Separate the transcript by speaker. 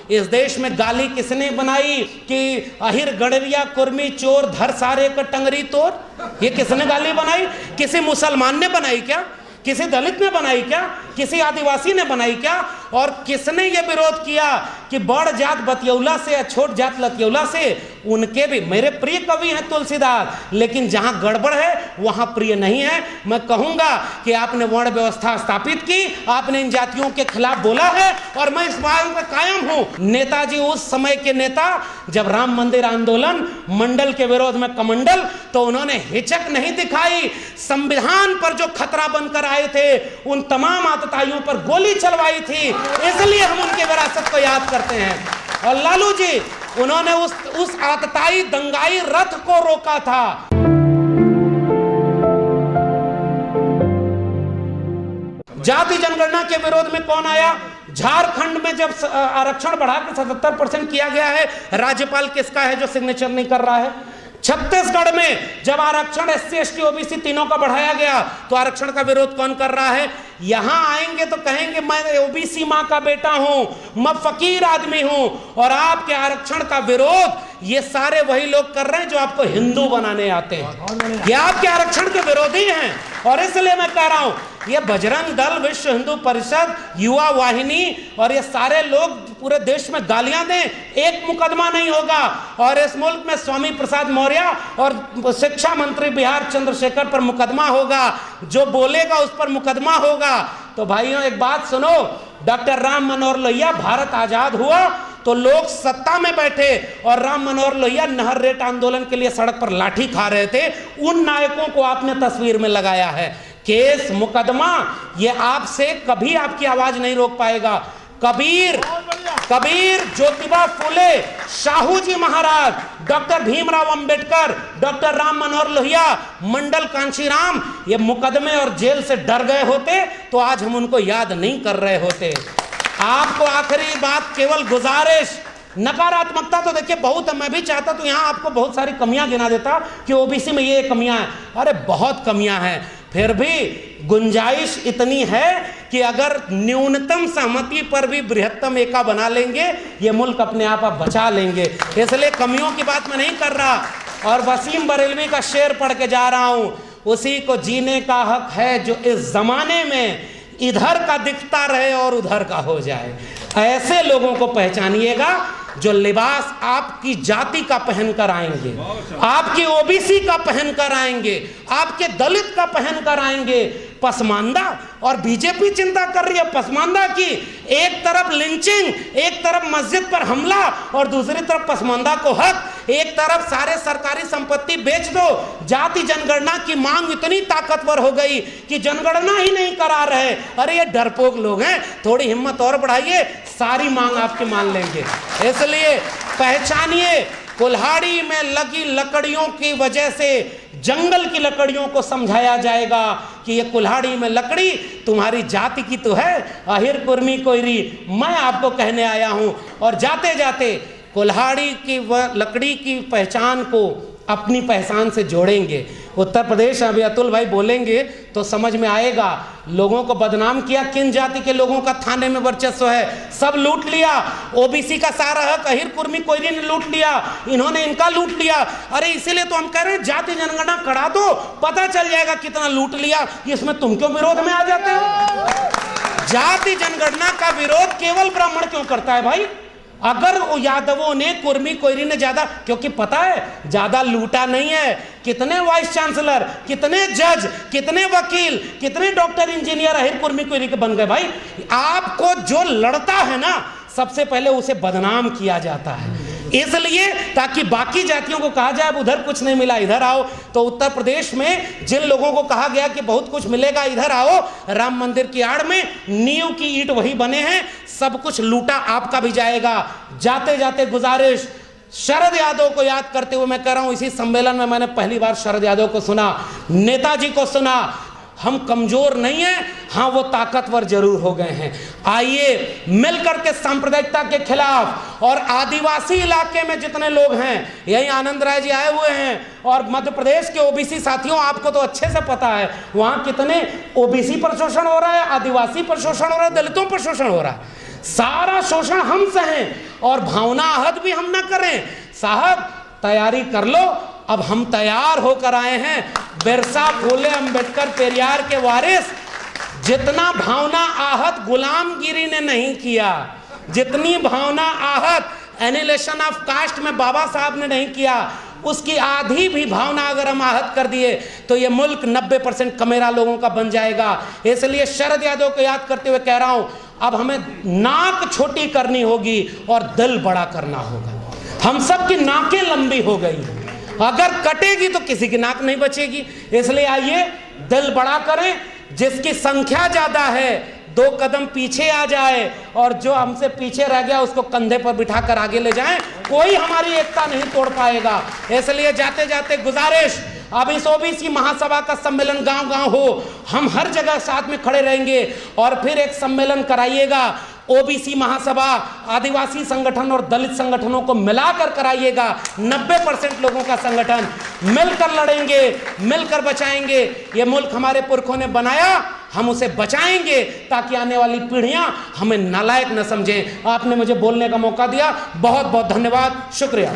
Speaker 1: इस देश में गाली किसने बनाई कि अहिर गणरिया कुर्मी चोर धर सारे का टंगरी तोड़? ये किसने गाली बनाई? किसी मुसलमान ने बनाई क्या? किसी दलित ने बनाई क्या? किसी आदिवासी ने बनाई क्या? और किसने ये विरोध किया कि बड़ जात बतियौला से या छोट जात लतियौला से? उनके भी मेरे प्रिय कवि हैं तुलसीदास, लेकिन जहां गड़बड़ है वहां प्रिय नहीं है। मैं कहूंगा कि आपने वर्ण व्यवस्था स्थापित की, आपने इन जातियों के खिलाफ बोला है, और मैं इस बात पर कायम हूं। नेताजी उस समय के नेता, जब राम मंदिर आंदोलन मंडल के विरोध में कमंडल, तो उन्होंने हिचक नहीं दिखाई। संविधान पर जो खतरा बनकर आए थे उन तमाम आतताइयों पर गोली चलवाई थी, इसलिए हम उनकी विरासत को याद करते हैं। और लालू जी, उन्होंने उस आतताई दंगाई रथ को रोका था। जाति जनगणना के विरोध में कौन आया? झारखंड में जब आरक्षण बढ़ाकर 77% किया गया है, राज्यपाल किसका है जो सिग्नेचर नहीं कर रहा है? छत्तीसगढ़ में जब आरक्षण SC ST OBC तीनों का बढ़ाया गया, तो आरक्षण का विरोध कौन कर रहा है? यहां आएंगे तो कहेंगे मैं OBC मां का बेटा हूं, मैं फकीर आदमी हूं, और आपके आरक्षण का विरोध ये सारे वही लोग कर रहे हैं जो आपको हिंदू बनाने आते हैं। ये आपके आरक्षण के विरोधी हैं। और इसलिए मैं कह रहा हूं, ये बजरंग दल, विश्व हिंदू परिषद, युवा वाहिनी और ये सारे लोग पूरे देश में गालियां दें, एक मुकदमा नहीं होगा। और इस मुल्क में स्वामी प्रसाद मौर्य और शिक्षा मंत्री बिहार चंद्रशेखर पर मुकदमा होगा, जो बोलेगा उस पर मुकदमा होगा। तो भाइयों, एक बात सुनो, डॉक्टर राम मनोहर लोहिया, भारत आजाद हुआ तो लोग सत्ता में बैठे और राम मनोहर लोहिया नहर रेट आंदोलन के लिए सड़क पर लाठी खा रहे थे। उन नायकों को आपने तस्वीर में लगाया है। केस मुकदमा ये आपसे कभी आपकी आवाज नहीं रोक पाएगा। कबीर, ज्योतिबा फुले, शाहू जी महाराज, डॉक्टर भीमराव अंबेडकर, डॉक्टर राम मनोहर लोहिया, मंडल कांशीराम, ये मुकदमे और जेल से डर गए होते तो आज हम उनको याद नहीं कर रहे होते। आपको आखिरी बात, केवल गुजारिश, नकारात्मकता तो देखिए बहुत है। मैं भी चाहता तो यहाँ आपको बहुत सारी कमियां गिना देता कि OBC में ये कमियां हैं। अरे बहुत कमियां हैं, फिर भी गुंजाइश इतनी है कि अगर न्यूनतम सहमति पर भी बृहत्तम एका बना लेंगे, ये मुल्क अपने आप बचा लेंगे। इसलिए कमियों की बात मैं नहीं कर रहा। और वसीम बरेलवी का शेर पढ़ के जा रहा हूं, उसी को जीने का हक है जो इस जमाने में इधर का दिखता रहे और उधर का हो जाए। ऐसे लोगों को पहचानिएगा जो लिबास आपकी जाति का पहनकर आएंगे, आपकी OBC का पहनकर आएंगे, आपके दलित का पहनकर आएंगे। पसमानदा, और बीजेपी चिंता कर रही है पसमानदा की। एक तरफ लिंचिंग, एक तरफ मस्जिद पर हमला और दूसरी तरफ पसमानदा को हक। एक तरफ सारे सरकारी संपत्ति बेच दो। जाति जनगणना की मांग इतनी ताकतवर हो गई कि जनगणना ही नहीं करा रहे। अरे ये डरपोक लोग हैं, थोड़ी हिम्मत और बढ़ाइए, सारी मांग आपकी मान लेंगे। इसलिए पहचानिए, कुल्हाड़ी में लगी लकड़ियों की वजह से जंगल की लकड़ियों को समझाया जाएगा कि ये कुल्हाड़ी में लकड़ी तुम्हारी जाति की तो है, अहिर कुर्मी कोयरी। मैं आपको कहने आया हूं, और जाते जाते कुल्हाड़ी की व लकड़ी की पहचान को अपनी पहचान से जोड़ेंगे। उत्तर प्रदेश, अभी अतुल भाई बोलेंगे तो समझ में आएगा। लोगों को बदनाम किया, किन जाति के लोगों का थाने में वर्चस्व है, सब लूट लिया। OBC का सारा हक अहिर कुर्मी कोयरी ने लूट लिया, इन्होंने इनका लूट लिया। अरे इसीलिए तो हम कह रहे हैं जाति जनगणना करा दो, पता चल जाएगा कितना लूट लिया। इसमें तुम क्यों विरोध में आ जाते हो? जाति जनगणना का विरोध केवल ब्राह्मण क्यों करता है भाई? अगर यादवों ने, कुर्मी कोयरी ने ज्यादा, क्योंकि पता है ज्यादा लूटा नहीं है। कितने वाइस चांसलर, कितने जज, कितने वकील, कितने डॉक्टर, इंजीनियर अहिर कुर्मी कोयरी के बन गए भाई। आपको जो लड़ता है ना, सबसे पहले उसे बदनाम किया जाता है, इसलिए ताकि बाकी जातियों को कहा जाए उधर कुछ नहीं मिला इधर आओ। तो उत्तर प्रदेश में जिन लोगों को कहा गया कि बहुत कुछ मिलेगा इधर आओ, राम मंदिर की आड़ में नींव की ईंट वही बने हैं, सब कुछ लूटा आपका भी जाएगा। जाते जाते गुजारिश, शरद यादव को याद करते हुए मैं कह रहा हूं, इसी सम्मेलन में मैंने पहली बार शरद यादव को सुना, नेताजी को सुना। हम कमजोर नहीं हैं, हाँ वो ताकतवर जरूर हो गए हैं। आइए मिलकर के सांप्रदायिकता के खिलाफ, और आदिवासी इलाके में जितने लोग हैं, यही आनंद राय जी आए हुए हैं, और मध्य प्रदेश के OBC साथियों, आपको तो अच्छे से पता है वहां कितने OBC पर शोषण हो रहा है, आदिवासी पर शोषण हो रहा है, दलितों पर शोषण हो रहा है। सारा शोषण हम सहें और भावना आहत भी हम ना करें। साहब तैयारी कर लो, अब हम तैयार होकर आए हैं। बिरसा, फूले, अंबेडकर, पेरियार के वारिस। जितना भावना आहत गुलामगिरी ने नहीं किया, जितनी भावना आहत एनिलेशन ऑफ कास्ट में बाबा साहब ने नहीं किया, उसकी आधी भी भावना अगर हम आहत कर दिए तो ये मुल्क 90% कमेरा लोगों का बन जाएगा। इसलिए शरद यादव को याद करते हुए कह रहा हूं, अब हमें नाक छोटी करनी होगी और दिल बड़ा करना होगा। हम सब की नाकें लंबी हो गई, अगर कटेगी तो किसी की नाक नहीं बचेगी। इसलिए आइए दिल बड़ा करें, जिसकी संख्या ज्यादा है 2 कदम पीछे आ जाए और जो हमसे पीछे रह गया उसको कंधे पर बिठाकर आगे ले जाएं। कोई हमारी एकता नहीं तोड़ पाएगा। इसलिए जाते जाते गुजारिश, अब इस ओबीसी महासभा का सम्मेलन गांव-गांव हो, हम हर जगह साथ में खड़े रहेंगे और फिर एक सम्मेलन कराइएगा। ओबीसी महासभा आदिवासी संगठन और दलित संगठनों को मिलाकर कराइएगा। 90% लोगों का संगठन, मिलकर लड़ेंगे, मिलकर बचाएंगे। ये मुल्क हमारे पुरखों ने बनाया, हम उसे बचाएंगे ताकि आने वाली पीढ़ियां हमें नालायक न समझें। आपने मुझे बोलने का मौका दिया, बहुत बहुत धन्यवाद, शुक्रिया।